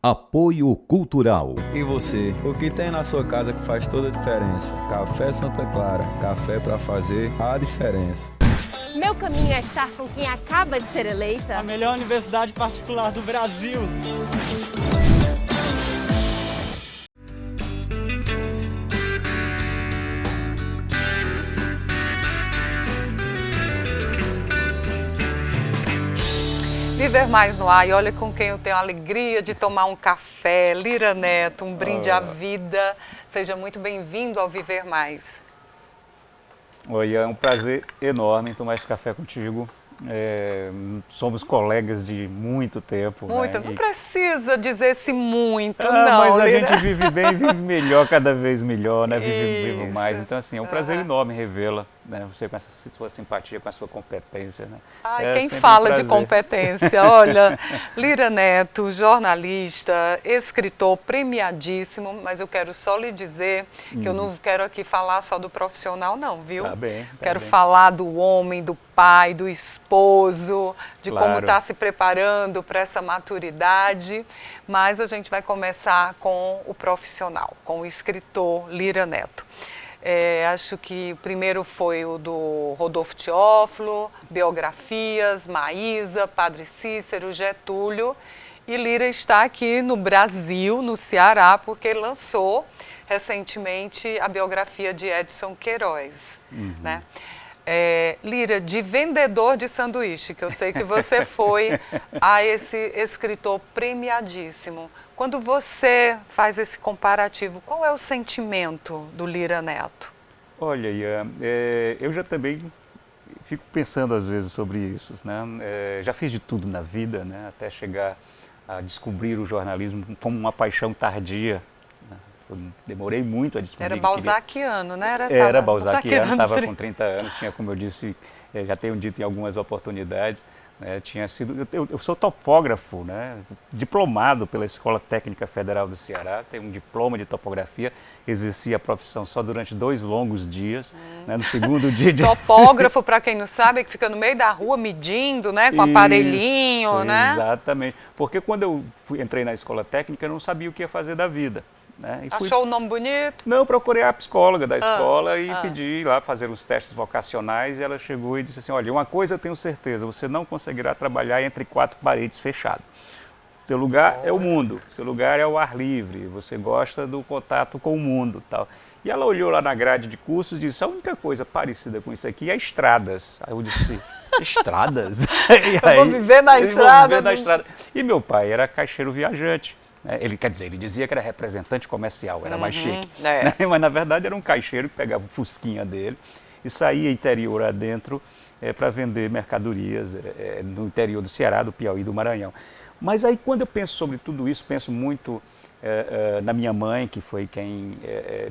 Apoio Cultural. E você, o que tem na sua casa que faz toda a diferença? Café Santa Clara, café para fazer a diferença. Meu caminho é estar com quem acaba de ser eleita a melhor universidade particular do Brasil. Viver Mais no ar, e olha com quem eu tenho a alegria de tomar um café, Lira Neto, um brinde à vida. Seja muito bem-vindo ao Viver Mais. Oi, é um prazer enorme tomar esse café contigo. Somos colegas de muito tempo. Muito, né? Não precisa dizer-se muito, não. Mas a Lira. gente vive bem, vive melhor, cada vez melhor, né? Vive Isso. mais. Então, assim, é um prazer enorme revê-la, né? Você com essa sua simpatia, com a sua competência, né? Ai, quem sempre fala um de prazer. competência? Olha, Lira Neto, jornalista, escritor premiadíssimo, mas eu quero só lhe dizer que eu não quero aqui falar só do profissional, não, viu? Tá bem. Quero falar do homem, do pai, do esposo, de como Claro. está se preparando para essa maturidade, mas a gente vai começar com o profissional, com o escritor Lira Neto. Acho que o primeiro foi o do Rodolfo Teófilo, biografias, Maísa, Padre Cícero, Getúlio, e Lira está aqui no Brasil, no Ceará, porque lançou recentemente a biografia de Edson Queiroz, né? Lira, de vendedor de sanduíche, que eu sei que você foi a esse escritor premiadíssimo. Quando você faz esse comparativo, qual é o sentimento do Lira Neto? Olha, Ian, eu já também fico pensando às vezes sobre isso, né? Já fiz de tudo na vida, né? Até chegar a descobrir o jornalismo como uma paixão tardia. Eu demorei muito a descobrir. Era balzaquiano, né? Era balzaquiano, estava com 30 anos, tinha, como eu disse, já tenho dito em algumas oportunidades, né, tinha sido, eu sou topógrafo, né, diplomado pela Escola Técnica Federal do Ceará, tenho um diploma de topografia, exerci a profissão só durante 2 longos dias, né, no segundo dia de... Topógrafo, para quem não sabe, é que fica no meio da rua medindo, né, com aparelhinho, Isso, né? Exatamente, porque quando eu entrei na Escola Técnica, eu não sabia o que ia fazer da vida. Né? Achou o nome bonito? Não, procurei a psicóloga da escola e pedi lá fazer uns testes vocacionais e ela chegou e disse assim, olha, uma coisa eu tenho certeza, você não conseguirá trabalhar entre 4 paredes fechadas. Seu lugar é o mundo, seu lugar é o ar livre, você gosta do contato com o mundo. Tal. E ela olhou lá na grade de cursos e disse, a única coisa parecida com isso aqui é estradas. Aí eu disse, estradas? Eu vou viver na estrada. Vou viver na estrada. E meu pai era caixeiro viajante. Ele dizia que era representante comercial, era mais chique. Né? Mas na verdade era um caixeiro que pegava o fusquinha dele e saía interior adentro para vender mercadorias no interior do Ceará, do Piauí e do Maranhão. Mas aí quando eu penso sobre tudo isso, penso muito na minha mãe, que foi quem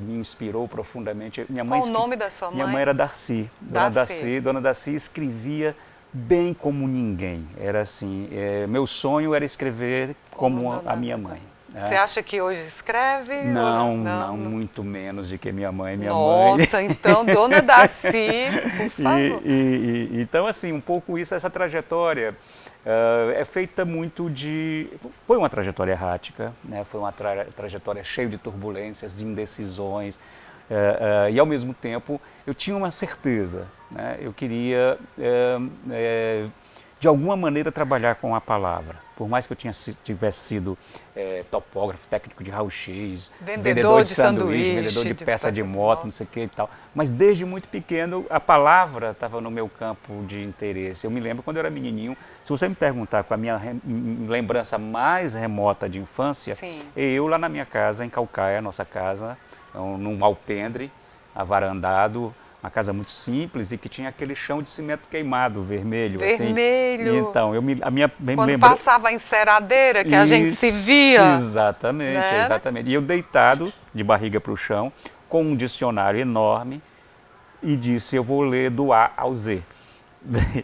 me inspirou profundamente. Qual o nome da sua mãe? Minha mãe era Darcy. Dona Darcy escrevia bem como ninguém. Era assim, meu sonho era escrever como a minha mãe. Você acha que hoje escreve? Não, muito menos do que minha mãe. Nossa, então, Dona Darcy, por favor. Então, assim, um pouco isso, essa trajetória é feita muito de... Foi uma trajetória errática, né? Foi uma trajetória cheia de turbulências, de indecisões, e ao mesmo tempo eu tinha uma certeza, né? Eu queria de alguma maneira trabalhar com a palavra, por mais que eu tivesse sido topógrafo, técnico de raio-x, vendedor de sanduíche, vendedor de peça de moto, não sei o que e tal, mas desde muito pequeno a palavra estava no meu campo de interesse. Eu me lembro quando eu era menininho, se você me perguntar com a minha lembrança mais remota de infância, eu lá na minha casa, em Caucaia, nossa casa, num alpendre, avarandado, uma casa muito simples e que tinha aquele chão de cimento queimado, vermelho. Vermelho. Assim. Então, quando passava a enceradeira, que a gente se via. Exatamente, né? Exatamente. E eu deitado, de barriga para o chão, com um dicionário enorme, e disse, eu vou ler do A ao Z.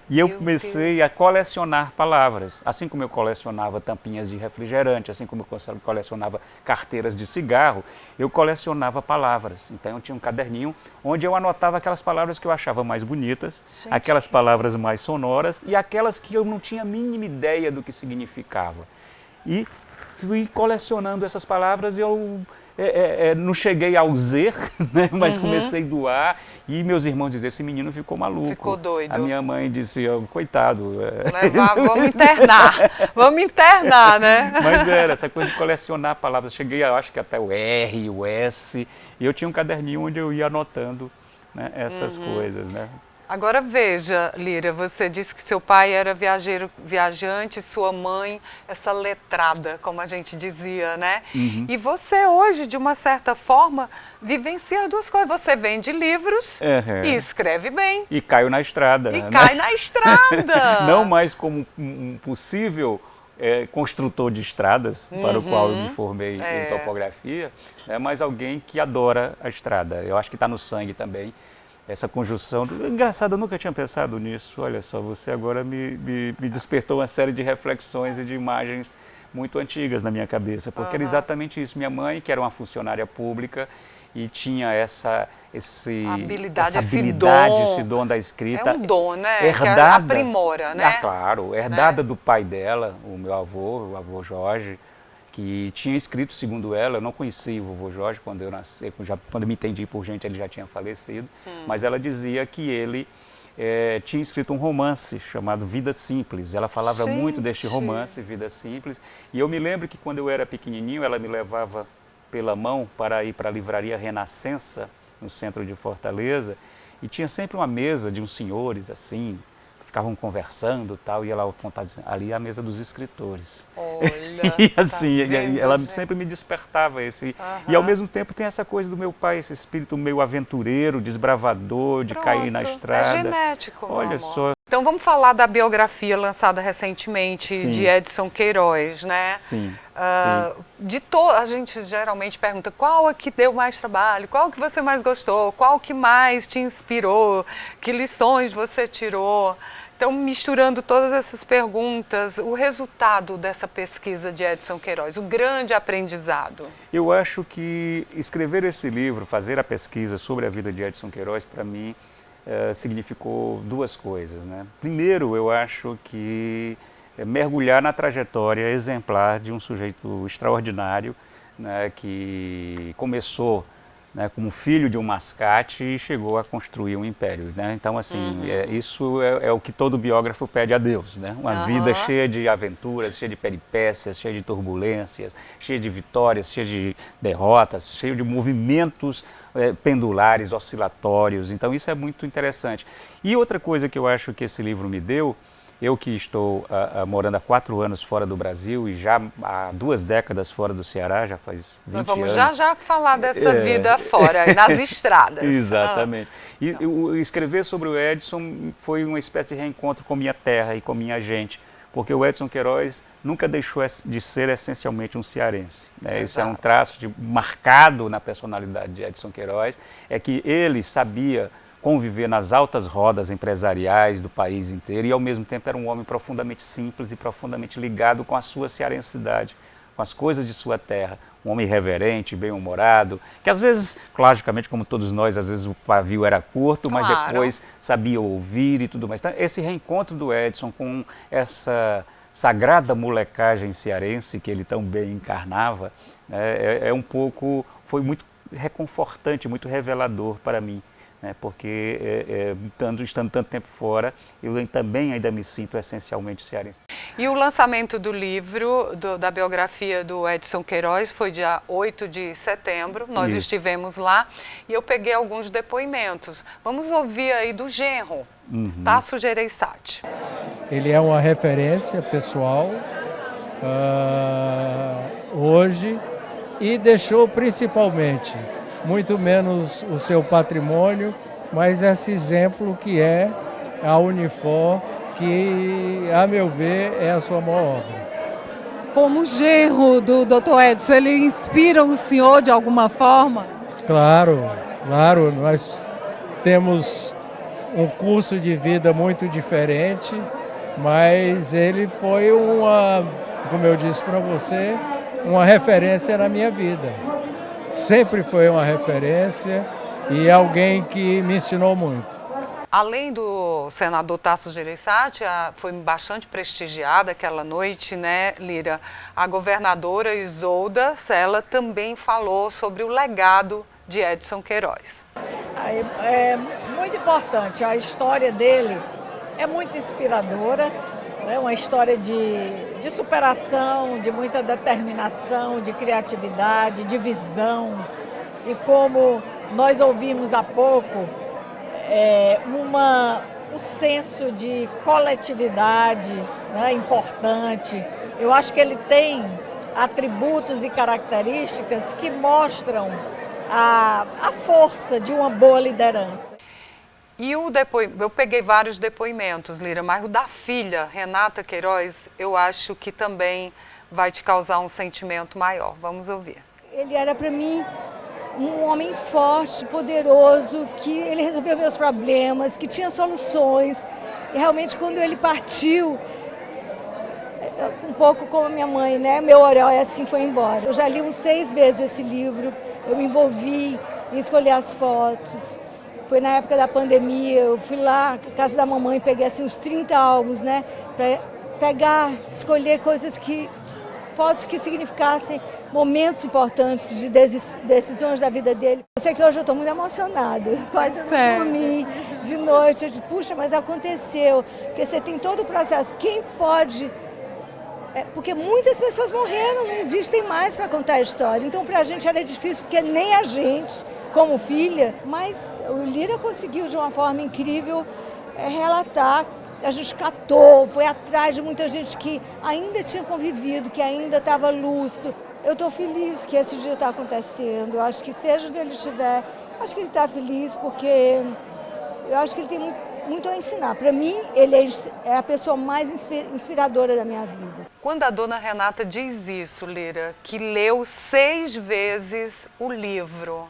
E eu comecei a colecionar palavras, assim como eu colecionava tampinhas de refrigerante, assim como eu colecionava carteiras de cigarro, eu colecionava palavras. Então eu tinha um caderninho onde eu anotava aquelas palavras que eu achava mais bonitas, aquelas palavras mais sonoras e aquelas que eu não tinha a mínima ideia do que significava. E fui colecionando essas palavras e eu não cheguei ao Z, né? Mas comecei a doar e meus irmãos diziam, esse menino ficou maluco. Ficou doido. A minha mãe disse, coitado. Vamos internar, né? Mas era essa coisa de colecionar palavras. Cheguei, acho que até o R, o S, e eu tinha um caderninho onde eu ia anotando, né, essas coisas, né? Agora veja, Líria, você disse que seu pai era viajante, sua mãe, essa letrada, como a gente dizia, né? E você hoje, de uma certa forma, vivencia duas coisas. Você vende livros e escreve bem. E caio na estrada. E cai na estrada. Não mais como um possível construtor de estradas, para o qual eu me formei em topografia, né, mas alguém que adora a estrada. Eu acho que está no sangue também. Essa conjunção, engraçado, eu nunca tinha pensado nisso, olha só, você agora me despertou uma série de reflexões e de imagens muito antigas na minha cabeça, porque era exatamente isso, minha mãe, que era uma funcionária pública e tinha essa habilidade, esse dom da escrita. É um dom, né? Herdada, que aprimora, né? Claro, herdada do pai dela, o meu avô, o avô Jorge, que tinha escrito, segundo ela, eu não conhecia o vovô Jorge quando eu nasci, quando me entendi por gente ele já tinha falecido, mas ela dizia que ele tinha escrito um romance chamado Vida Simples. Ela falava muito deste romance, Vida Simples, e eu me lembro que quando eu era pequenininho, ela me levava pela mão para ir para a livraria Renascença, no centro de Fortaleza, e tinha sempre uma mesa de uns senhores assim, ficavam conversando e tal, e ela contava ali a mesa dos escritores. Olha, e assim, tá vendo, ela gente? sempre me despertava esse. E ao mesmo tempo tem essa coisa do meu pai, esse espírito meio aventureiro, desbravador, de cair na estrada. É genético. Olha só. Então vamos falar da biografia lançada recentemente de Edson Queiroz, né? Sim. A gente geralmente pergunta qual é que deu mais trabalho, qual que você mais gostou, qual que mais te inspirou, que lições você tirou. Então, misturando todas essas perguntas, o resultado dessa pesquisa de Edson Queiroz, o grande aprendizado. Eu acho que escrever esse livro, fazer a pesquisa sobre a vida de Edson Queiroz, para mim, significou duas coisas, né? Primeiro, eu acho que mergulhar na trajetória exemplar de um sujeito extraordinário, né, que começou, né, como filho de um mascate e chegou a construir um império, né? Então, assim, isso é o que todo biógrafo pede a Deus, né? Uma vida cheia de aventuras, cheia de peripécias, cheia de turbulências, cheia de vitórias, cheia de derrotas, cheia de movimentos pendulares, oscilatórios. Então, isso é muito interessante. E outra coisa que eu acho que esse livro me deu, eu que estou morando há 4 anos fora do Brasil e já há 2 décadas fora do Ceará, já faz 20 anos. Vamos já falar dessa vida fora, nas estradas. Exatamente. E escrever sobre o Edson foi uma espécie de reencontro com minha terra e com minha gente, porque o Edson Queiroz nunca deixou de ser essencialmente um cearense, né? Esse é um traço marcado na personalidade de Edson Queiroz, é que ele sabia conviver nas altas rodas empresariais do país inteiro e ao mesmo tempo era um homem profundamente simples e profundamente ligado com a sua cearensidade, com as coisas de sua terra, um homem reverente, bem-humorado, que às vezes, logicamente como todos nós, às vezes o pavio era curto, mas depois sabia ouvir e tudo mais. Então, esse reencontro do Edson com essa sagrada molecagem cearense que ele tão bem encarnava, né, foi muito reconfortante, muito revelador para mim. Porque estando tanto tempo fora, eu também ainda me sinto essencialmente cearense. E o lançamento do livro, da biografia do Edson Queiroz, foi dia 8 de setembro, nós estivemos lá e eu peguei alguns depoimentos. Vamos ouvir aí do genro, Tasso Gereissati. Ele é uma referência pessoal hoje e deixou principalmente muito menos o seu patrimônio, mas esse exemplo que é a Unifor, que, a meu ver, é a sua maior obra. Como genro do Dr. Edson, ele inspira o senhor de alguma forma? Claro, nós temos um curso de vida muito diferente, mas ele foi como eu disse para você, uma referência na minha vida. Sempre foi uma referência e alguém que me ensinou muito. Além do senador Tasso Gereissati, foi bastante prestigiada aquela noite, né, Lira? A governadora Isolda Sela também falou sobre o legado de Edson Queiroz. É muito importante, a história dele é muito inspiradora, é uma história de superação, de muita determinação, de criatividade, de visão. E como nós ouvimos há pouco, um senso de coletividade, né, importante. Eu acho que ele tem atributos e características que mostram a força de uma boa liderança. E eu peguei vários depoimentos, Lira, mas o da filha, Renata Queiroz, eu acho que também vai te causar um sentimento maior. Vamos ouvir. Ele era para mim um homem forte, poderoso, que ele resolveu meus problemas, que tinha soluções. E realmente quando ele partiu, um pouco como a minha mãe, né? Meu herói assim foi embora. Eu já li uns 6 vezes esse livro, eu me envolvi em escolher as fotos. Foi na época da pandemia, eu fui lá na casa da mamãe, peguei assim uns 30 álbuns, né? Para pegar, escolher fotos que significassem momentos importantes de decisões da vida dele. Eu sei que hoje eu estou muito emocionada, quase não dormi de noite. Eu disse, puxa, mas aconteceu, porque você tem todo o processo. Quem pode... Porque muitas pessoas morreram, não existem mais para contar a história. Então, para a gente era difícil, porque nem a gente, como filha, mas o Lira conseguiu de uma forma incrível relatar. A gente catou, foi atrás de muita gente que ainda tinha convivido, que ainda estava lúcido. Eu estou feliz que esse dia está acontecendo. Eu acho que seja onde ele estiver, acho que ele está feliz porque eu acho que ele tem muito a ensinar. Para mim, ele é a pessoa mais inspiradora da minha vida. Quando a dona Renata diz isso, Lira, que leu 6 vezes o livro,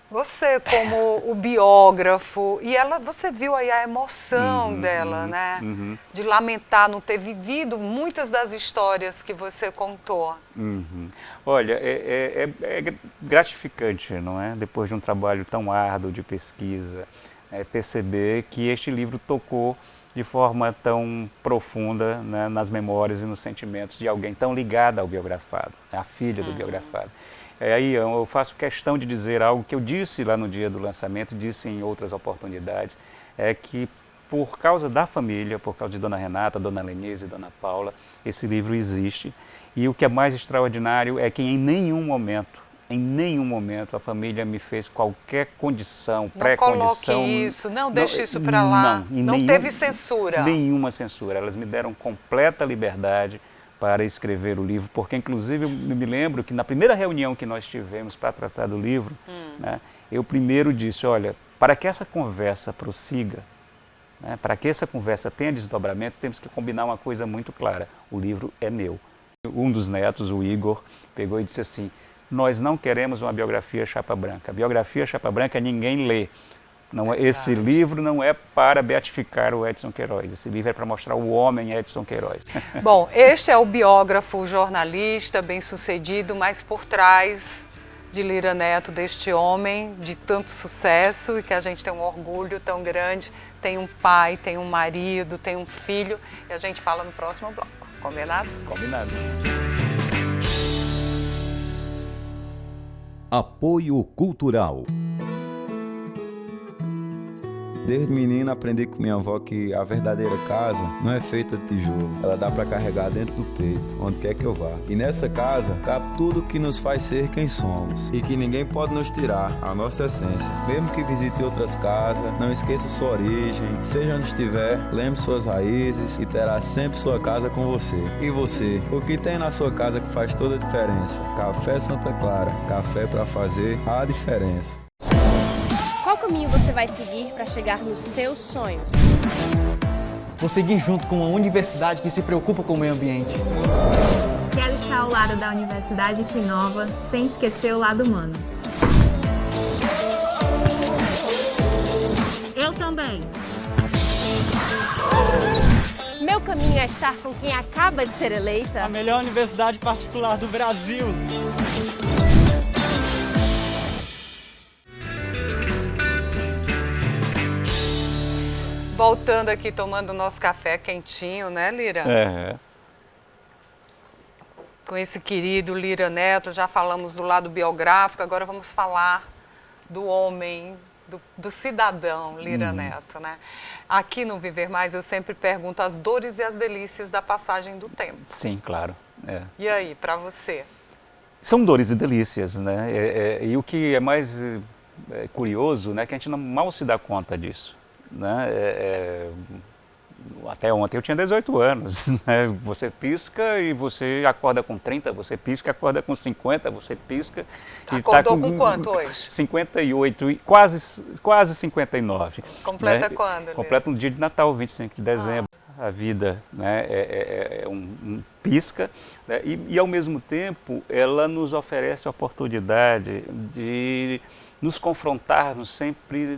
você como o biógrafo, e você viu aí a emoção dela, né? De lamentar não ter vivido muitas das histórias que você contou. Olha, é gratificante, não é? Depois de um trabalho tão árduo de pesquisa, perceber que este livro tocou de forma tão profunda, né, nas memórias e nos sentimentos de alguém tão ligado ao biografado, a filha do biografado. Aí eu faço questão de dizer algo que eu disse lá no dia do lançamento, disse em outras oportunidades, é que por causa da família, por causa de Dona Renata, Dona Lenise e Dona Paula, esse livro existe. E o que é mais extraordinário é que em nenhum momento a família me fez qualquer condição, pré-condição. Não coloque isso, não deixe isso para lá. Não teve censura. Nenhuma censura. Elas me deram completa liberdade para escrever o livro, porque inclusive eu me lembro que na primeira reunião que nós tivemos para tratar do livro, né, eu primeiro disse, olha, para que essa conversa prossiga, né, para que essa conversa tenha desdobramento, temos que combinar uma coisa muito clara, o livro é meu. Um dos netos, o Igor, pegou e disse assim, nós não queremos uma biografia chapa branca, a biografia chapa branca ninguém lê. Não, esse livro não é para beatificar o Edson Queiroz, esse livro é para mostrar o homem Edson Queiroz. Bom, este é o biógrafo, jornalista, bem-sucedido, mas por trás de Lira Neto, deste homem de tanto sucesso e que a gente tem um orgulho tão grande, tem um pai, tem um marido, tem um filho, e a gente fala no próximo bloco. Combinado? Combinado. Apoio Cultural. Desde menino aprendi com minha avó que a verdadeira casa não é feita de tijolo. Ela dá para carregar dentro do peito, onde quer que eu vá. E nessa casa cabe tudo que nos faz ser quem somos. E que ninguém pode nos tirar a nossa essência. Mesmo que visite outras casas, não esqueça sua origem. Seja onde estiver, lembre suas raízes e terá sempre sua casa com você. E você? O que tem na sua casa que faz toda a diferença? Café Santa Clara. Café para fazer a diferença. Qual caminho você vai seguir para chegar nos seus sonhos? Vou seguir junto com uma universidade que se preocupa com o meio ambiente. Quero estar ao lado da universidade que inova, sem esquecer o lado humano. Eu também. Meu caminho é estar com quem acaba de ser eleita A melhor universidade particular do Brasil. Voltando aqui, tomando o nosso café quentinho, né, Lira? É. Com esse querido Lira Neto, já falamos do lado biográfico, agora vamos falar do homem, do cidadão Lira Neto, né? Aqui no Viver Mais eu sempre pergunto as dores e as delícias da passagem do tempo. Sim, claro. É. E aí, para você? São dores e delícias, né? E o que é mais curioso, né, que a gente mal se dá conta disso, né? Até ontem eu tinha 18 anos, né? Você pisca e você acorda com 30, você pisca e acorda com 50, você pisca e acordou com quanto hoje? 58 e quase 59. Completa né? quando, Lira? Completa no dia de Natal, 25 de dezembro. A vida, né, é um pisca, né? E ao mesmo tempo ela nos oferece a oportunidade de nos confrontarmos sempre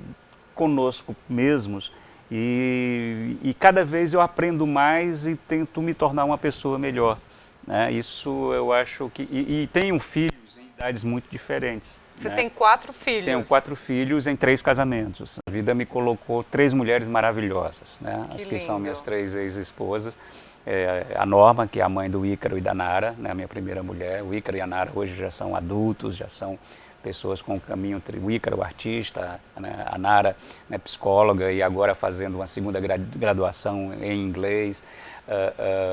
conosco mesmos e cada vez eu aprendo mais e tento me tornar uma pessoa melhor, né? Isso eu acho que... E tenho filhos em idades muito diferentes. Você né? tem 4 filhos? Tenho 4 filhos em 3 casamentos. A vida me colocou 3 mulheres maravilhosas, né? As que são minhas 3 ex-esposas. A Norma, que é a mãe do Ícaro e da Nara, né? A minha primeira mulher. O Ícaro e a Nara hoje já são adultos, já são pessoas com o caminho, o Ícaro, artista, né? A Nara, né? Psicóloga e agora fazendo uma segunda graduação em inglês,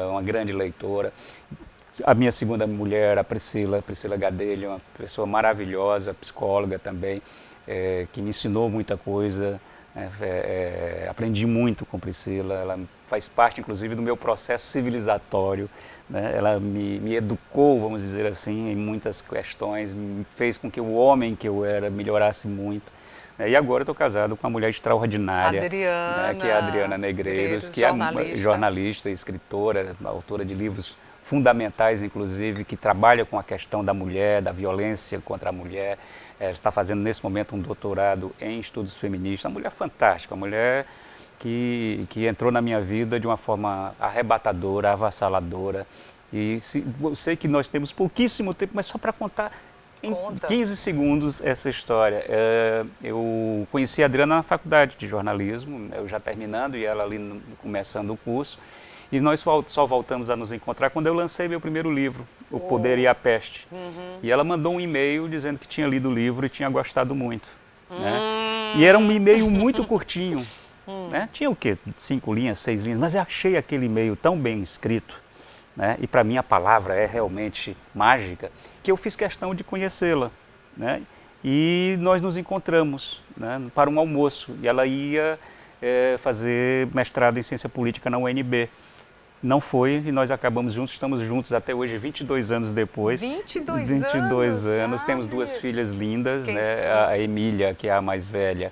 uma grande leitora. A minha segunda mulher, a Priscila Gadelha, uma pessoa maravilhosa, psicóloga também, que me ensinou muita coisa. Aprendi muito com Priscila, ela faz parte inclusive do meu processo civilizatório, né? Ela me educou, vamos dizer assim, em muitas questões, me fez com que o homem que eu era melhorasse muito. E agora estou casado com uma mulher extraordinária, Adriana, né? Que é a Adriana Negreiros, que é jornalista, escritora, autora de livros fundamentais, inclusive, que trabalha com a questão da mulher, da violência contra a mulher. Está fazendo nesse momento um doutorado em estudos feministas. Uma mulher fantástica, uma mulher que entrou na minha vida de uma forma arrebatadora, avassaladora. E eu sei que nós temos pouquíssimo tempo, mas só para contar em 15 segundos essa história. Eu conheci a Adriana na faculdade de jornalismo, eu já terminando e ela ali começando o curso. E nós só voltamos a nos encontrar quando eu lancei meu primeiro livro, O Poder e a Peste. E ela mandou um e-mail dizendo que tinha lido o livro e tinha gostado muito. Né? E era um e-mail muito curtinho. Né? Tinha o quê? 5 linhas, 6 linhas, mas eu achei aquele e-mail tão bem escrito, né? E para mim a palavra é realmente mágica, que eu fiz questão de conhecê-la. Né? E nós nos encontramos, né, para um almoço. E ela ia fazer mestrado em ciência política na UNB. Não foi e nós acabamos juntos, estamos juntos até hoje, 22 anos depois. 22 anos, temos 2 filhas lindas, né? A Emília, que é a mais velha,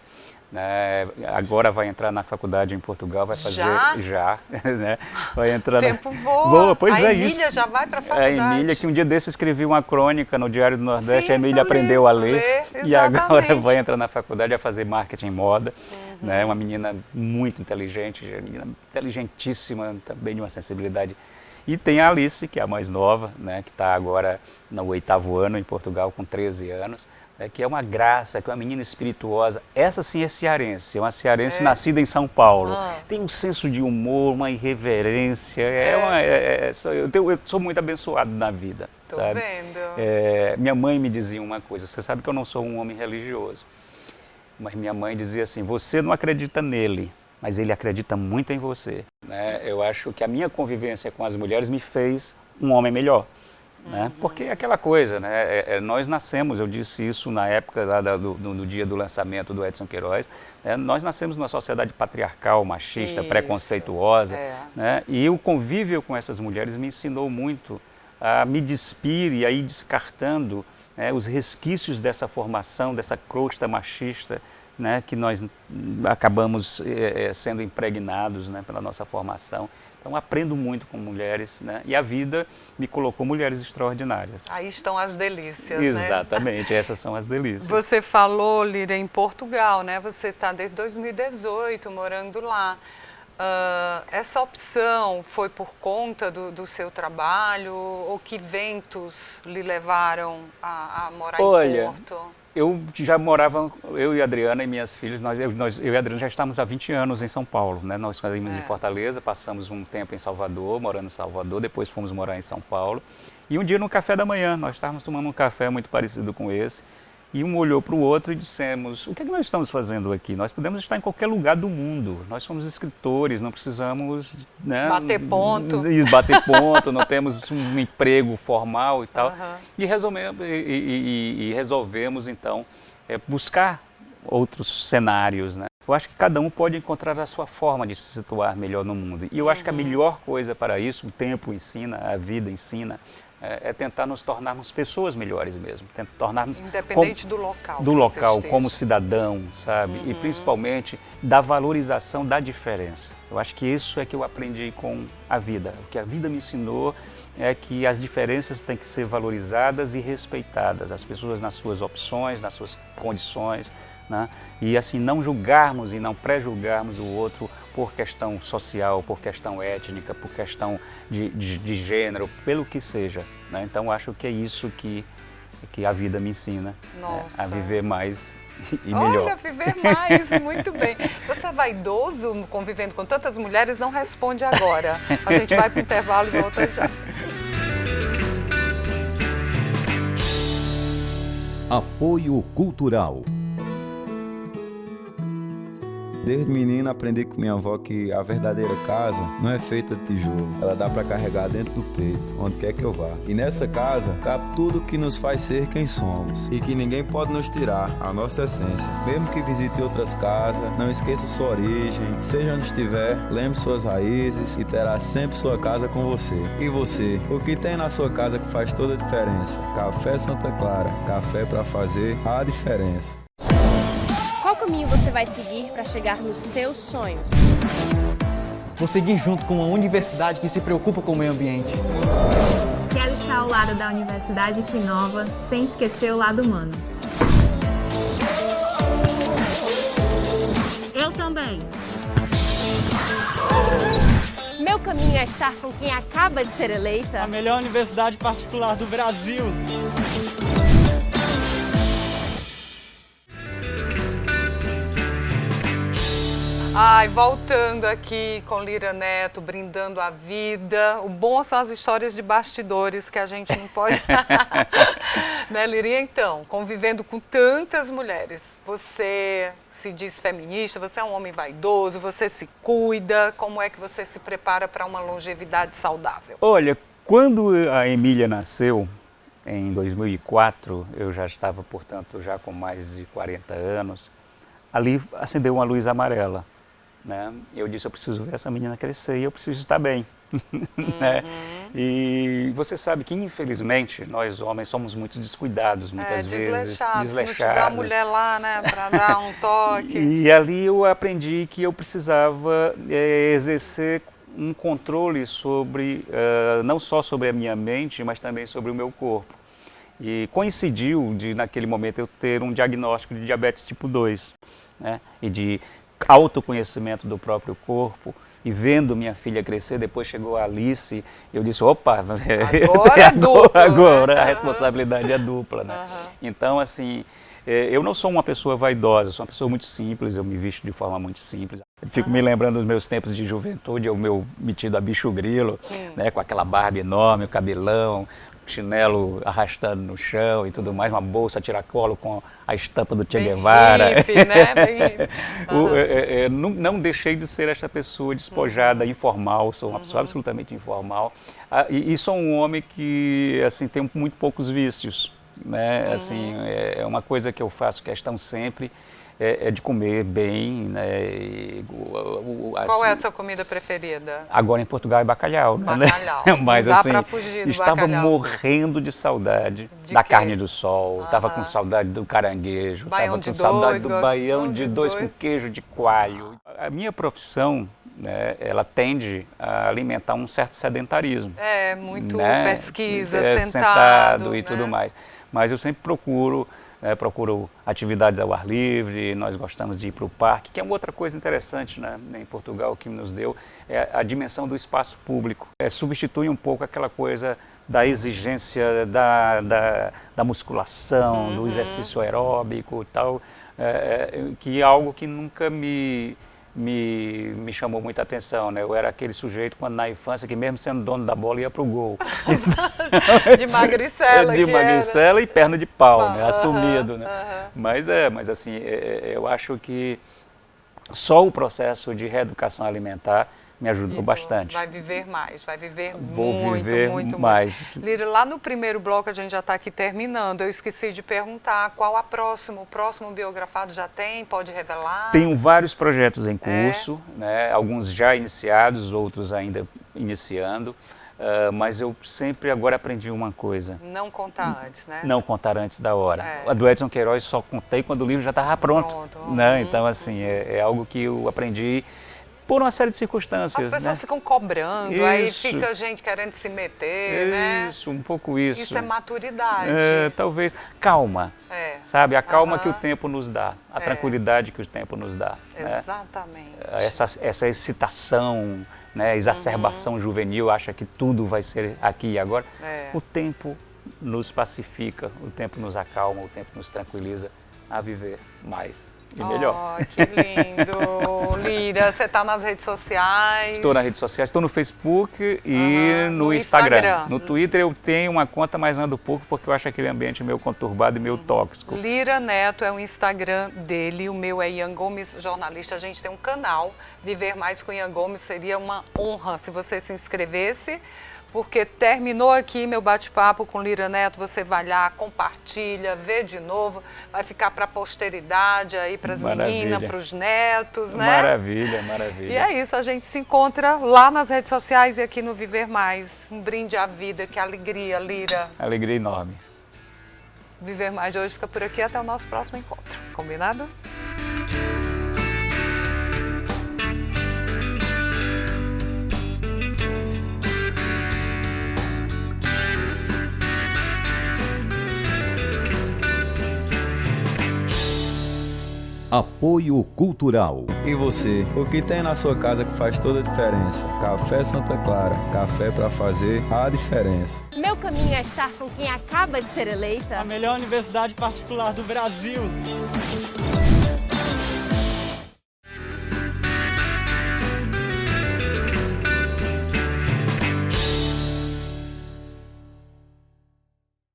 né? Agora vai entrar na faculdade em Portugal, vai fazer... Já, né? Vai entrar tempo voa. Pois a Emília isso. Já vai para a faculdade. A Emília, que um dia desse escreveu uma crônica no Diário do Nordeste, a Emília aprendeu a ler e agora vai entrar na faculdade a fazer marketing moda. Né? Uma menina muito inteligente, menina inteligentíssima, também de uma sensibilidade. E tem a Alice, que é a mais nova, né? Que está agora no 8º ano em Portugal, com 13 anos, né? Que é uma graça, que é uma menina espirituosa. Essa sim é cearense, é uma cearense nascida em São Paulo. Tem um senso de humor, uma irreverência, eu sou muito abençoado na vida. Tô sabe? vendo. Minha mãe me dizia uma coisa, você sabe que eu não sou um homem religioso. Mas minha mãe dizia assim, você não acredita nele, mas ele acredita muito em você. Né? Eu acho que a minha convivência com as mulheres me fez um homem melhor. Né? Porque é aquela coisa, né? Nós nascemos, eu disse isso na época no dia do lançamento do Edson Queiroz, né? Nós nascemos numa sociedade patriarcal, machista, preconceituosa. Né? E o convívio com essas mulheres me ensinou muito a me despir e a ir descartando, né, os resquícios dessa formação, dessa crosta machista, né, que nós acabamos sendo impregnados, né, pela nossa formação. Então aprendo muito com mulheres, né, e a vida me colocou mulheres extraordinárias. Aí estão as delícias, Exatamente, né? Essas são as delícias. Você falou, Lira, em Portugal, né? Você está desde 2018 morando lá. Essa opção foi por conta do seu trabalho ou que ventos lhe levaram a morar em Porto? Eu já morava, eu e a Adriana e minhas filhas, eu e a Adriana já estávamos há 20 anos em São Paulo, né? Nós saímos de Fortaleza, passamos um tempo em Salvador, morando em Salvador, depois fomos morar em São Paulo. E um dia no café da manhã, nós estávamos tomando um café muito parecido com esse, e um olhou para o outro e dissemos, o que é que nós estamos fazendo aqui? Nós podemos estar em qualquer lugar do mundo, nós somos escritores, não precisamos, né, bater ponto, não temos um emprego formal e tal. E resolvemos então buscar outros cenários, né? Eu acho que cada um pode encontrar a sua forma de se situar melhor no mundo. E eu acho que a melhor coisa para isso, o tempo ensina, a vida ensina, é tentar nos tornarmos pessoas melhores mesmo, tornarmos independente do local. Do local, como cidadão, sabe? E principalmente da valorização da diferença. Eu acho que isso é que eu aprendi com a vida. O que a vida me ensinou é que as diferenças têm que ser valorizadas e respeitadas. As pessoas nas suas opções, nas suas condições, né? E assim, não julgarmos e não pré-julgarmos o outro por questão social, por questão étnica, por questão de gênero, pelo que seja, né? Então acho que é isso que a vida me ensina, né? A viver mais e melhor. Olha, viver mais, muito bem. Você é vaidoso convivendo com tantas mulheres? Não responde agora. A gente vai para o intervalo e volta já. Apoio Cultural. Desde menino aprendi com minha avó que a verdadeira casa não é feita de tijolo. Ela dá para carregar dentro do peito, onde quer que eu vá. E nessa casa cabe tudo que nos faz ser quem somos. E que ninguém pode nos tirar a nossa essência. Mesmo que visite outras casas, não esqueça sua origem. Seja onde estiver, lembre suas raízes e terá sempre sua casa com você. E você? O que tem na sua casa que faz toda a diferença? Café Santa Clara. Café para fazer a diferença. Qual caminho você vai seguir para chegar nos seus sonhos? Vou seguir junto com uma universidade que se preocupa com o meio ambiente. Quero estar ao lado da Universidade que inova, sem esquecer o lado humano. Eu também. Meu caminho é estar com quem acaba de ser eleita. A melhor universidade particular do Brasil. Ai, voltando aqui com Lira Neto, brindando a vida. O bom são as histórias de bastidores que a gente não pode... Né, Lirinha? Então, convivendo com tantas mulheres, você se diz feminista, você é um homem vaidoso, você se cuida, como é que você se prepara para uma longevidade saudável? Olha, quando a Emília nasceu, em 2004, eu já estava, portanto, já com mais de 40 anos, ali acendeu uma luz amarela. Né? Eu disse, eu preciso ver essa menina crescer e eu preciso estar bem. Né? E você sabe que, infelizmente, nós homens somos muito descuidados, muitas vezes desleixados. Se não tiver a mulher lá, né, para dar um toque. E ali eu aprendi que eu precisava exercer um controle sobre, não só sobre a minha mente, mas também sobre o meu corpo. E coincidiu de, naquele momento, eu ter um diagnóstico de diabetes tipo 2, né? E de autoconhecimento do próprio corpo, e vendo minha filha crescer, depois chegou a Alice, eu disse, opa, agora a responsabilidade é dupla, né? Então, assim, eu não sou uma pessoa vaidosa, eu sou uma pessoa muito simples, eu me visto de forma muito simples. Eu fico me lembrando dos meus tempos de juventude, o meu metido a bicho grilo, né, com aquela barba enorme, o cabelão, chinelo arrastando no chão e tudo mais, uma bolsa tiracolo com a estampa do Che Guevara. Hippie, né? Não deixei de ser essa pessoa despojada, informal, sou uma pessoa absolutamente informal. E sou um homem que assim, tem muito poucos vícios. Né? Assim, é uma coisa que eu faço questão sempre, é de comer bem, né? Qual é a sua comida preferida? Agora em Portugal é bacalhau, Bacalhau. Né? Mas não dá assim, pra fugir do estava bacalhau. Morrendo de saudade da carne do sol, estava com saudade do caranguejo, estava com saudade do baião de dois com queijo de coalho. A minha profissão, né, ela tende a alimentar um certo sedentarismo. Muito né? pesquisa, sentado e né? tudo mais. Mas eu sempre procuro procuro atividades ao ar livre, nós gostamos de ir para o parque, que é uma outra coisa interessante, né, em Portugal que nos deu, é a dimensão do espaço público. Substitui um pouco aquela coisa da exigência da musculação, do exercício aeróbico e tal, que é algo que nunca me chamou muita atenção, né? Eu era aquele sujeito quando na infância que mesmo sendo dono da bola ia pro gol. De magricela. De magricela e perna de pau, né? Assumido, né? Mas assim, eu acho que só o processo de reeducação alimentar me ajudou bastante. Vai viver mais, vai viver Vou muito, viver muito mais. Lira, lá no primeiro bloco, a gente já está aqui terminando, eu esqueci de perguntar qual o próximo biografado já tem, pode revelar? Tenho vários projetos em curso, né? Alguns já iniciados, outros ainda iniciando, mas eu sempre agora aprendi uma coisa. Não contar antes, né? Não contar antes da hora. A do Edson Queiroz só contei quando o livro já estava pronto. Né? Então, assim, é algo que eu aprendi por uma série de circunstâncias. As pessoas ficam cobrando, isso. Aí fica gente querendo se meter, né? Isso, um pouco isso. Isso é maturidade. Talvez. Calma, sabe? A calma que o tempo nos dá, a tranquilidade que o tempo nos dá. Exatamente. Né? Essa excitação, né? Exacerbação juvenil, acha que tudo vai ser aqui e agora. O tempo nos pacifica, o tempo nos acalma, o tempo nos tranquiliza a viver mais. E melhor. Que lindo! Lira, você está nas redes sociais? Estou nas redes sociais, estou no Facebook e no Instagram. No Twitter eu tenho uma conta, mas ando pouco porque eu acho aquele ambiente meio conturbado e meio tóxico. Lira Neto é o Instagram dele, o meu é Ian Gomes Jornalista. A gente tem um canal, Viver Mais com Ian Gomes, seria uma honra se você se inscrevesse. Porque terminou aqui meu bate-papo com Lira Neto, você vai lá, compartilha, vê de novo, vai ficar para a posteridade, aí para as meninas, para os netos, né? Maravilha, maravilha. E é isso, a gente se encontra lá nas redes sociais e aqui no Viver Mais. Um brinde à vida, que alegria, Lira. Alegria enorme. Viver Mais de hoje fica por aqui, até o nosso próximo encontro. Combinado? Apoio Cultural. E você, o que tem na sua casa que faz toda a diferença? Café Santa Clara, café para fazer a diferença. Meu caminho é estar com quem acaba de ser eleita. A melhor universidade particular do Brasil.